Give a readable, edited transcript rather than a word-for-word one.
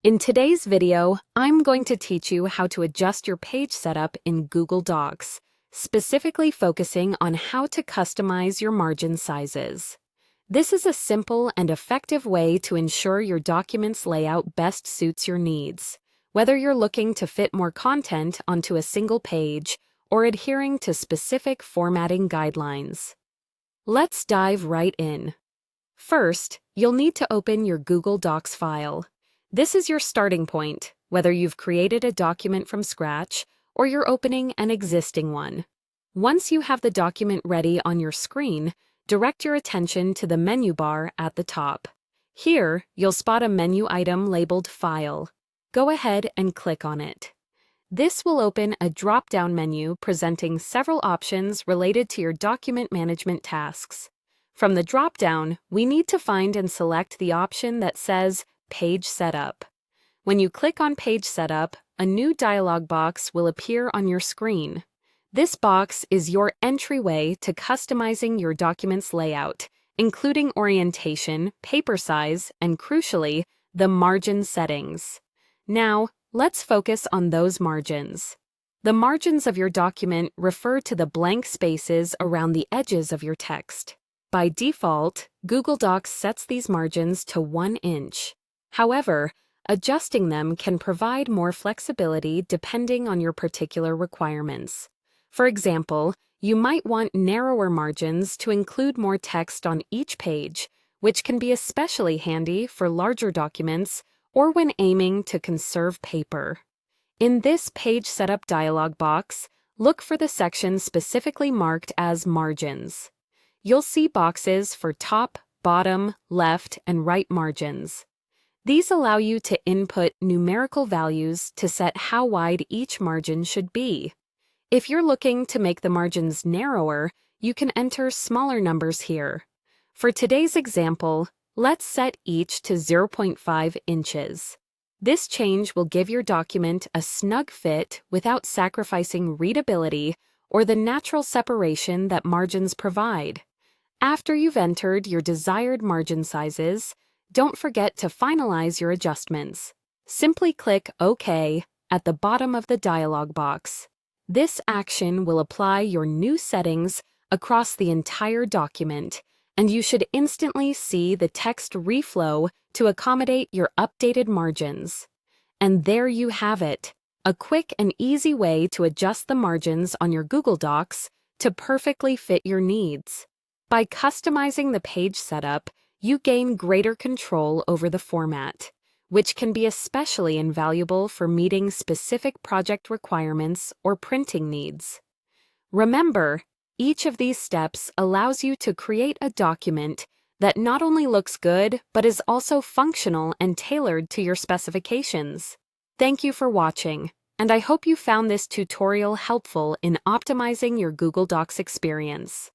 In today's video, I'm going to teach you how to adjust your page setup in Google Docs, specifically focusing on how to customize your margin sizes. This is a simple and effective way to ensure your document's layout best suits your needs, whether you're looking to fit more content onto a single page or adhering to specific formatting guidelines. Let's dive right in. First, you'll need to open your Google Docs file. This is your starting point, whether you've created a document from scratch or you're opening an existing one. Once you have the document ready on your screen, direct your attention to the menu bar at the top. Here, you'll spot a menu item labeled File. Go ahead and click on it. This will open a drop-down menu presenting several options related to your document management tasks. From the drop-down, we need to find and select the option that says Page Setup. When you click on Page Setup, a new dialog box will appear on your screen. This box is your entryway to customizing your document's layout, including orientation, paper size, and crucially, the margin settings. Now, let's focus on those margins. The margins of your document refer to the blank spaces around the edges of your text. By default, Google Docs sets these margins to 1 inch. However, adjusting them can provide more flexibility depending on your particular requirements. For example, you might want narrower margins to include more text on each page, which can be especially handy for larger documents or when aiming to conserve paper. In this Page Setup dialog box, look for the section specifically marked as Margins. You'll see boxes for top, bottom, left, and right margins. These allow you to input numerical values to set how wide each margin should be. If you're looking to make the margins narrower, you can enter smaller numbers here. For today's example, let's set each to 0.5 inches. This change will give your document a snug fit without sacrificing readability or the natural separation that margins provide. After you've entered your desired margin sizes, don't forget to finalize your adjustments. Simply click OK at the bottom of the dialog box. This action will apply your new settings across the entire document, and you should instantly see the text reflow to accommodate your updated margins. And there you have it, a quick and easy way to adjust the margins on your Google Docs to perfectly fit your needs. By customizing the page setup, you gain greater control over the format, which can be especially invaluable for meeting specific project requirements or printing needs. Remember, each of these steps allows you to create a document that not only looks good, but is also functional and tailored to your specifications. Thank you for watching, and I hope you found this tutorial helpful in optimizing your Google Docs experience.